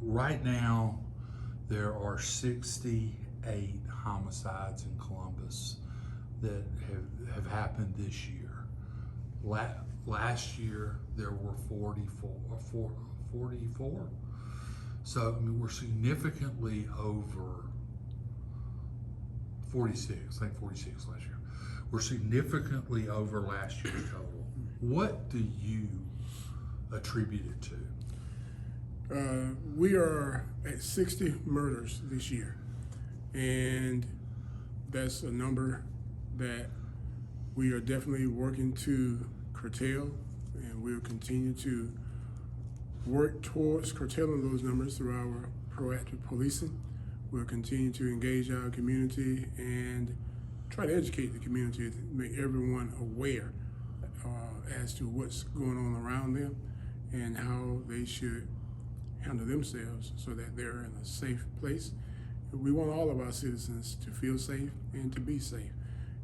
Right now, there are 68 homicides in Columbus that have happened this year. Last year, there were 44. So, I mean, we're significantly over 46, I think 46 last year. We're significantly over last year's total. What do you attribute it to? We are at 60 murders this year, and that's a number that we are definitely working to curtail, and we'll continue to work towards curtailing those numbers through our proactive policing. We'll continue to engage our community and try to educate the community to make everyone aware as to what's going on around them and how they should handle themselves so that they're in a safe place. We want all of our citizens to feel safe and to be safe.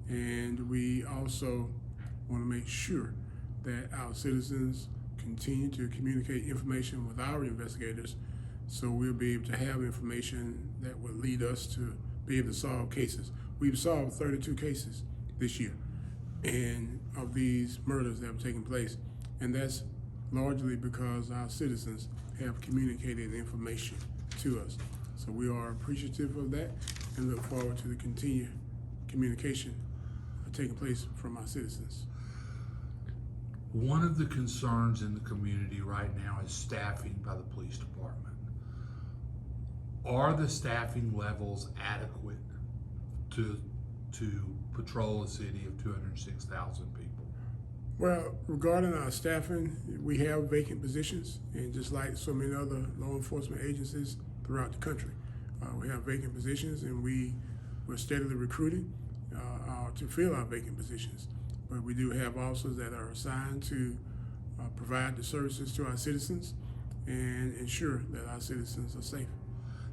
And we also want to make sure that our citizens continue to communicate information with our investigators so we'll be able to have information that will lead us to be able to solve cases. We've solved 32 cases this year and of these murders that have taken place. And that's largely because our citizens have communicated information to us. So we are appreciative of that and look forward to the continued communication taking place from our citizens. One of the concerns in the community right now is staffing by the police department. Are the staffing levels adequate to patrol a city of 206,000 people? Well, regarding our staffing, we have vacant positions, and just like so many other law enforcement agencies throughout the country, we have vacant positions, and we're steadily recruiting to fill our vacant positions. But we do have officers that are assigned to provide the services to our citizens and ensure that our citizens are safe.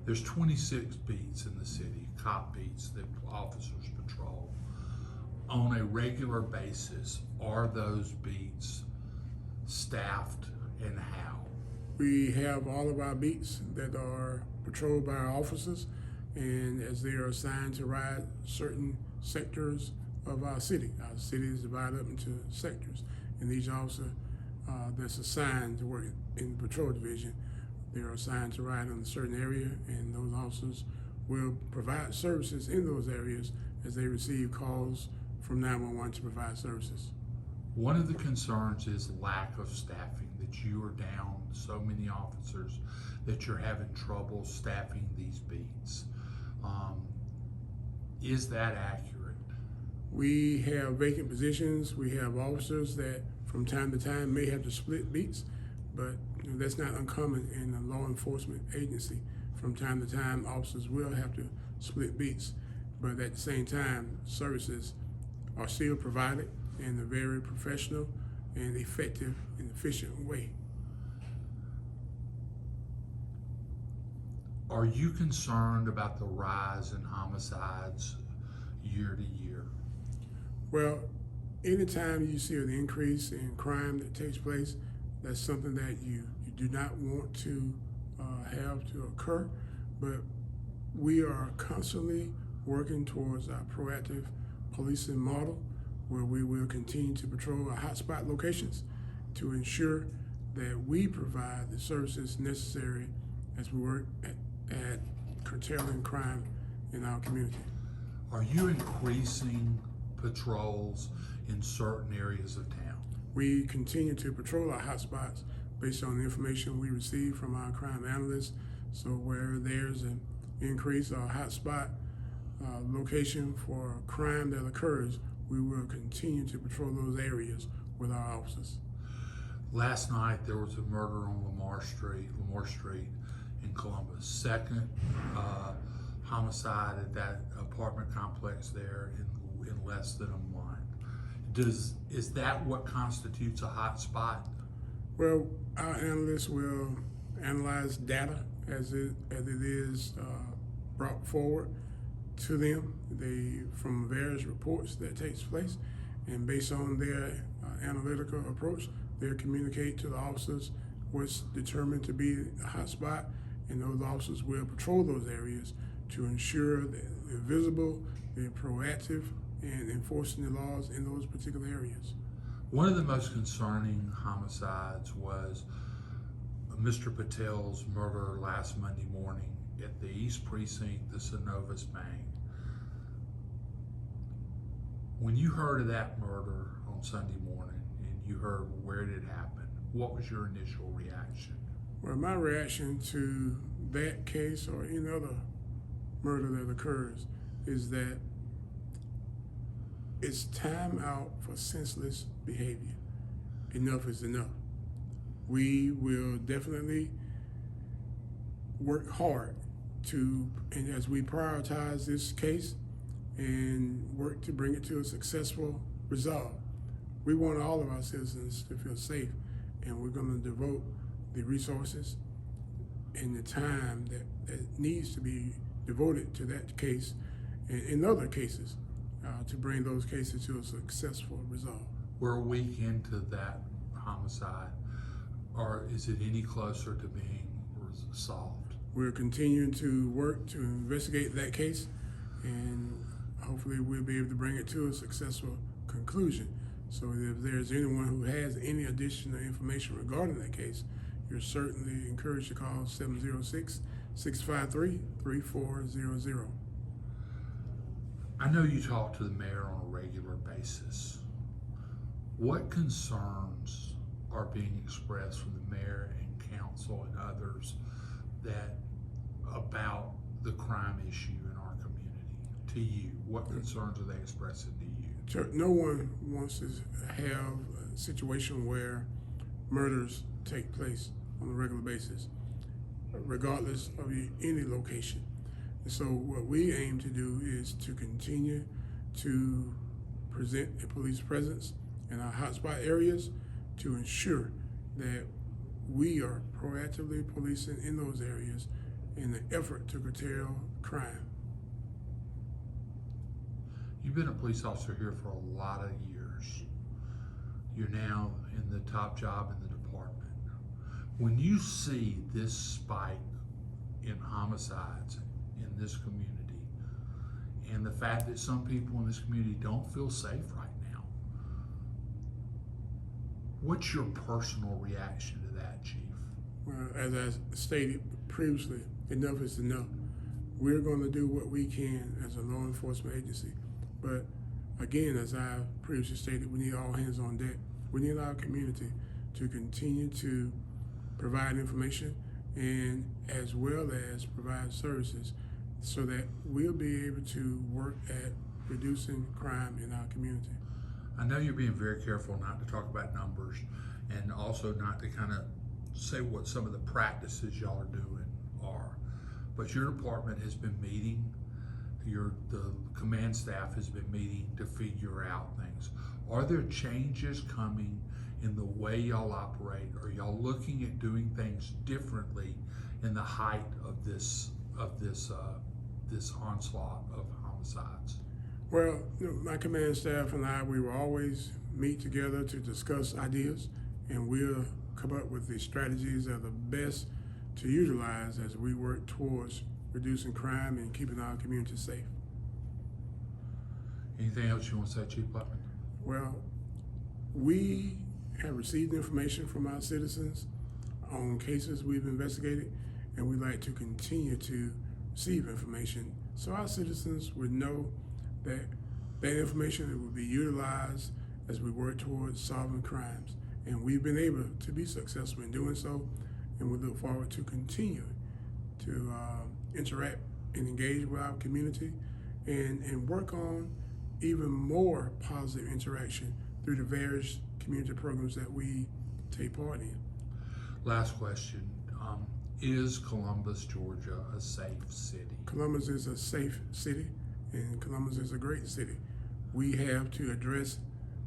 There's 26 beats in the city, cop beats that officers patrol. On a regular basis, are those beats staffed and how? We have all of our beats that are patrolled by our officers, and as they are assigned to ride certain sectors of our city. Our city is divided up into sectors, and each officer that's assigned to work in the patrol division, they're assigned to ride in a certain area, and those officers will provide services in those areas as they receive calls from 911 to provide services. One of the concerns is lack of staffing, that you are down so many officers that you're having trouble staffing these beats. Is that accurate? We have vacant positions. We have officers that from time to time may have to split beats, but that's not uncommon in a law enforcement agency. From time to time, officers will have to split beats, but at the same time, services are still provided in a very professional and effective and efficient way. Are you concerned about the rise in homicides year to year? Well, anytime you see an increase in crime that takes place, that's something that you do not want to have to occur, but we are constantly working towards our proactive policing model where we will continue to patrol our hotspot locations to ensure that we provide the services necessary as we work at curtailing crime in our community. Are you increasing patrols in certain areas of town? We continue to patrol our hotspots based on the information we receive from our crime analysts. So where there's an increase or hotspot location for crime that occurs, we will continue to patrol those areas with our officers. Last night there was a murder on Lamar Street in Columbus. Second homicide at that apartment complex there in less than a month. Is that what constitutes a hot spot? Well, our analysts will analyze data as it is brought forward to them from various reports that takes place, and based on their analytical approach, they'll communicate to the officers what's determined to be a hot spot, and those officers will patrol those areas to ensure that they're visible, they're proactive, and enforcing the laws in those particular areas. One of the most concerning homicides was Mr. Patel's murder last Monday morning at the East Precinct, the Synovus Bank. When you heard of that murder on Sunday morning and you heard where it had happened, what was your initial reaction? Well, my reaction to that case or any other murder that occurs is that it's time out for senseless behavior. Enough is enough. We will definitely work hard and as we prioritize this case and work to bring it to a successful resolve. We want all of our citizens to feel safe, and we're going to devote the resources and the time that needs to be devoted to that case and in other cases to bring those cases to a successful resolve. We're a week into that homicide, or is it any closer to being solved? We're continuing to work to investigate that case, and hopefully we'll be able to bring it to a successful conclusion. So if there's anyone who has any additional information regarding that case, you're certainly encouraged to call 706-653-3400. I know you talk to the mayor on a regular basis. What concerns are being expressed from the mayor and council and others about the crime issue in our community to you? What concerns are they expressing to you? No one wants to have a situation where murders take place on a regular basis, regardless of any location. And so what we aim to do is to continue to present a police presence in our hotspot areas to ensure that we are proactively policing in those areas in the effort to curtail crime. You've been a police officer here for a lot of years. You're now in the top job in the department. When you see this spike in homicides in this community, and the fact that some people in this community don't feel safe right now, what's your personal reaction to that, Chief? Well, as I stated previously, enough is enough. We're going to do what we can as a law enforcement agency. But again, as I previously stated, we need all hands on deck. We need our community to continue to provide information and as well as provide services so that we'll be able to work at reducing crime in our community. I know you're being very careful not to talk about numbers and also not to kind of say what some of the practices y'all are doing are, but your department has been meeting, the command staff has been meeting to figure out things. Are there changes coming in the way y'all operate? Are y'all looking at doing things differently in the height of this onslaught of homicides? Well, my command staff and I, we will always meet together to discuss ideas, and we'll come up with the strategies that are the best to utilize as we work towards reducing crime and keeping our community safe. Anything else you want to say, Chief Blackmon? Well, we have received information from our citizens on cases we've investigated, and we'd like to continue to receive information so our citizens would know that information will be utilized as we work towards solving crimes. And we've been able to be successful in doing so, and we look forward to continuing to interact and engage with our community and work on even more positive interaction through the various community programs that we take part in. Last question. Is Columbus, Georgia a safe city? Columbus is a safe city, and Columbus is a great city. We have to address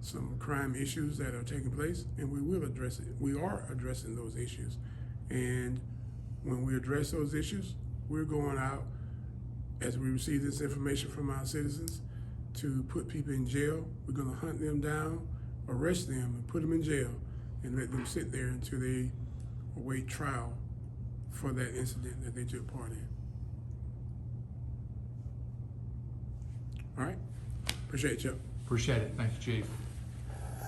some crime issues that are taking place, and we will address it. We are addressing those issues. And when we address those issues, we're going out, as we receive this information from our citizens, to put people in jail. We're going to hunt them down, arrest them, and put them in jail, and let them sit there until they await trial for that incident that they took part in. All right, appreciate you. Appreciate it. Thank you, Chief.